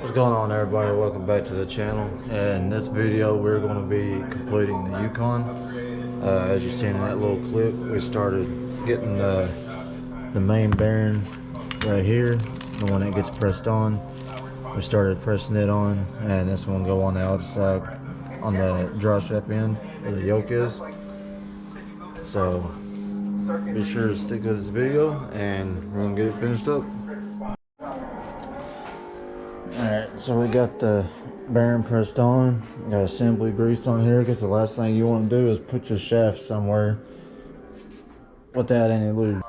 What's going on, everybody? Welcome back to the channel. In this video we're going to be completing the Yukon. As you've seen in that little clip, we started getting the main bearing right here, the one that gets pressed on. We started pressing it on, and this one will go on the outside on the draw shaft end where the yoke is. So be sure to stick with this video and we're going to get it finished up. Alright, so we got the bearing pressed on, got assembly grease on here, because the last thing you want to do is put your shaft somewhere without any lube.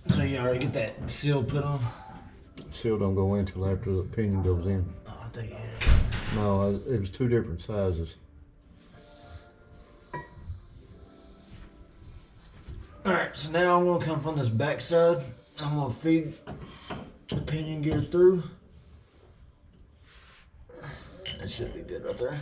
So you already get that seal put on? Seal don't go in until after the pinion goes in. Oh, I think No, it was two different sizes. Alright, so now I'm going to come from this back side. I'm going to feed the pinion gear through. That should be good right there.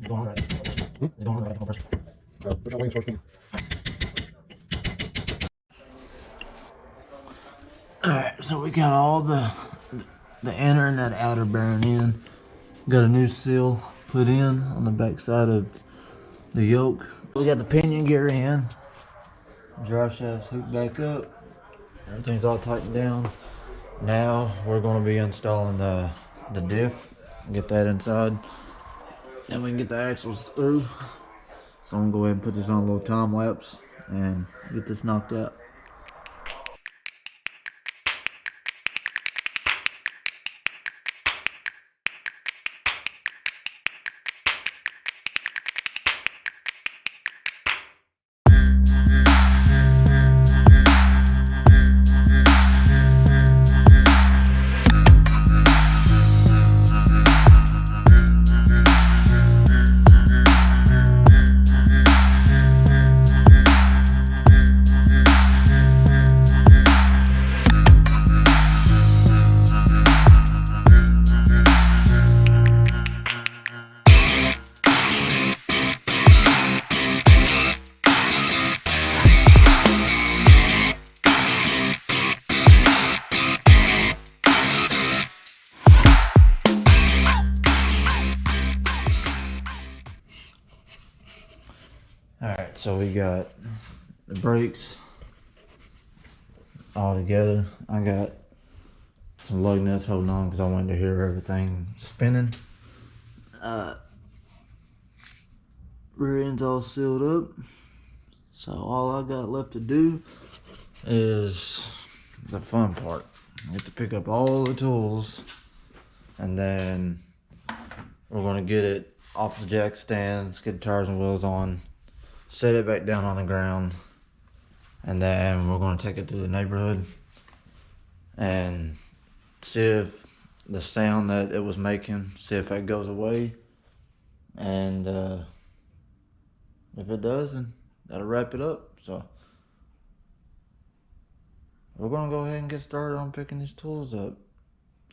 Going right. Going right. Put your wings first. Alright, so we got all the inner and that outer bearing in. Got a new seal put in on the back side of the yoke. We got the pinion gear in. Drive shaft's hooked back up. Everything's all tightened down. Now we're going to be installing the diff. Get that inside. Then we can get the axles through. So I'm going to go ahead and put this on a little time lapse and get this knocked out. Alright, so we got the brakes all together. I got some lug nuts holding on because I wanted to hear everything spinning. Rear end's all sealed up. So all I got left to do is the fun part. I get to pick up all the tools and then we're going to get it off the jack stands, get the tires and wheels on, set it back down on the ground, and then we're gonna take it through the neighborhood and see if the sound that it was making, see if that goes away. And if it does, then that'll wrap it up. So we're gonna go ahead and get started on picking these tools up.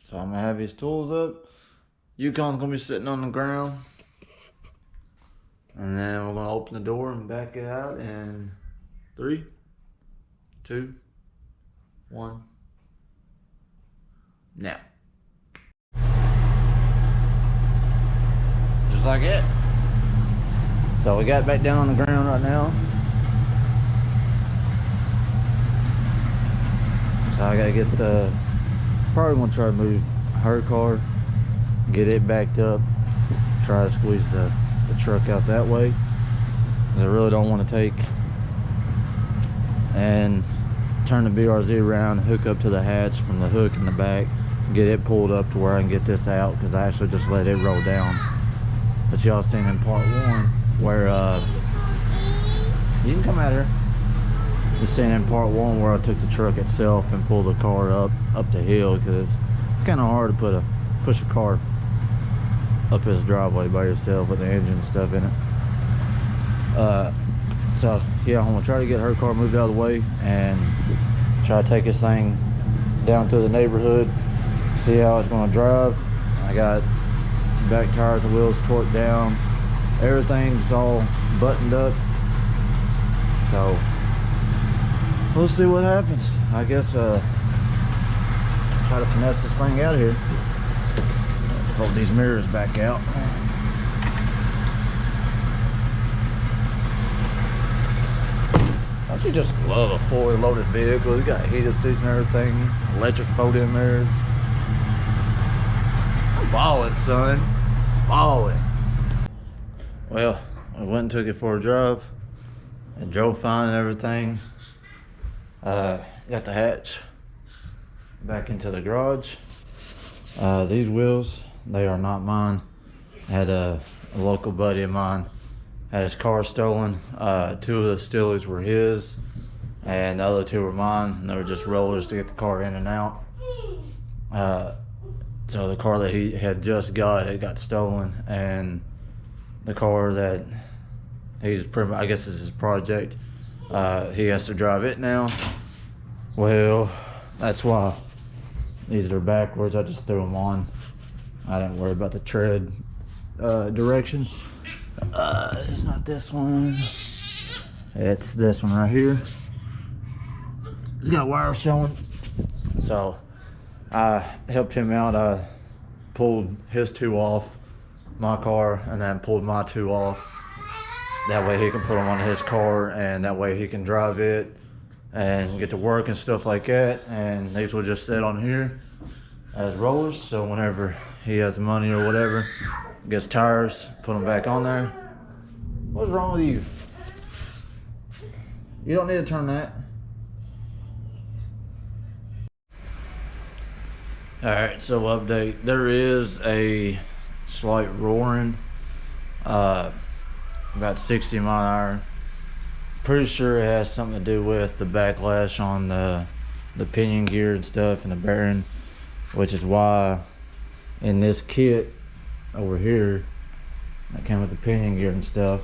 So I'm gonna have these tools up. Yukon's gonna be sitting on the ground. And then we're gonna open the door and back it out in 3, 2, 1. Now. Just like it. So we got back down on the ground right now. So I gotta get probably gonna try to move her car, get it backed up, try to squeeze the truck out that way. I really don't want to take and turn the BRZ around, hook up to the hatch from the hook in the back, get it pulled up to where I can get this out, because I actually just let it roll down. But y'all seen in part 1 where you can come out here. You seen in part 1 where I took the truck itself and pulled the car up the hill, because it's kind of hard to push a car up his driveway by yourself with the engine and stuff in it. So yeah, I'm gonna try to get her car moved out of the way and try to take this thing down to the neighborhood, see how it's gonna drive. I got back tires and wheels torqued down, everything's all buttoned up, so we'll see what happens. I guess try to finesse this thing out of here. Fold these mirrors back out. Don't you just love a fully loaded vehicle? It's got heated seats and everything, electric fold-in mirrors. I'm balling, son. Balling. Well, I went and took it for a drive. It drove fine and everything. Got the hatch back into the garage. These wheels, they are not mine. I had a local buddy of mine had his car stolen. 2 of the stealers were his, and the other 2 were mine, and they were just rollers to get the car in and out. So the car that he had just got, it got stolen, and the car that he's pretty much, I guess is his project, he has to drive it now. Well, that's why these are backwards. I just threw them on. I didn't worry about the tread direction. It's not this one. It's this one right here. It's got wire showing. So I helped him out. I pulled his 2 off my car and then pulled my 2 off. That way he can put them on his car, and that way he can drive it and get to work and stuff like that. And these will just sit on here as rollers, so whenever he has money or whatever, gets tires, put them back on there. What's wrong with you? You don't need to turn that. Alright, so update. There is a slight roaring, about 60 mile an hour. Pretty sure it has something to do with the backlash on the pinion gear and stuff and the bearing, which is why in this kit over here that came with the pinion gear and stuff,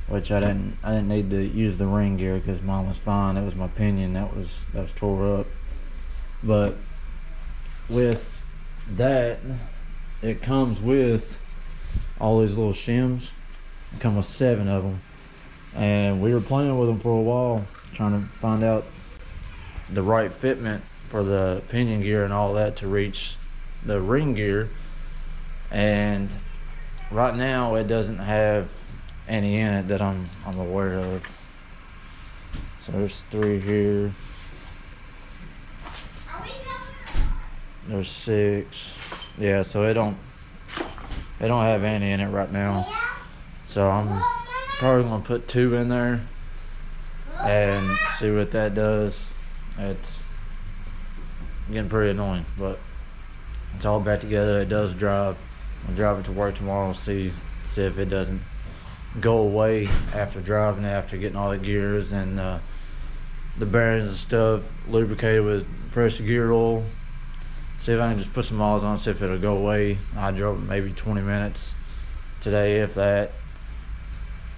which I didn't need to use the ring gear because mine was fine. It was my pinion that was tore up. But with that, it comes with all these little shims. It comes with 7 of them, and we were playing with them for a while, trying to find out the right fitment for the pinion gear and all that to reach the ring gear. And right now it doesn't have any in it that I'm aware of. So there's 3 here. There's 6. Yeah, so it don't have any in it right now. So I'm probably gonna put 2 in there and see what that does. It's getting pretty annoying, but it's all back together. It does drive. I'll drive it to work tomorrow and see see if it doesn't go away after driving it, after getting all the gears and the bearings and stuff lubricated with fresh gear oil. See if I can just put some miles on, see if it'll go away. I drove it maybe 20 minutes today, if that.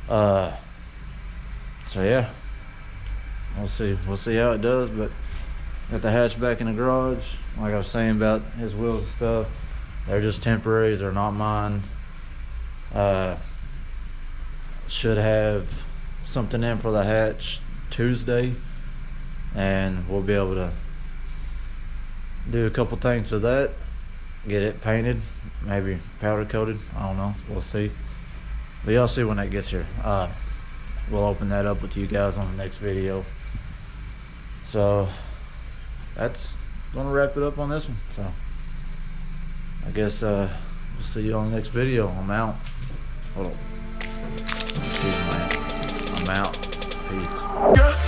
So yeah, we'll see how it does. But got the hatchback in the garage. Like I was saying about his wheels and stuff, they're just temporary, they're not mine. Should have something in for the hatch Tuesday, and we'll be able to do a couple things to that, get it painted, maybe powder coated, I don't know, we'll see. But y'all see when that gets here. We'll open that up with you guys on the next video. So that's gonna wrap it up on this one. So I guess we'll see you on the next video. I'm out. Hold on. Excuse me, man. I'm out. Peace.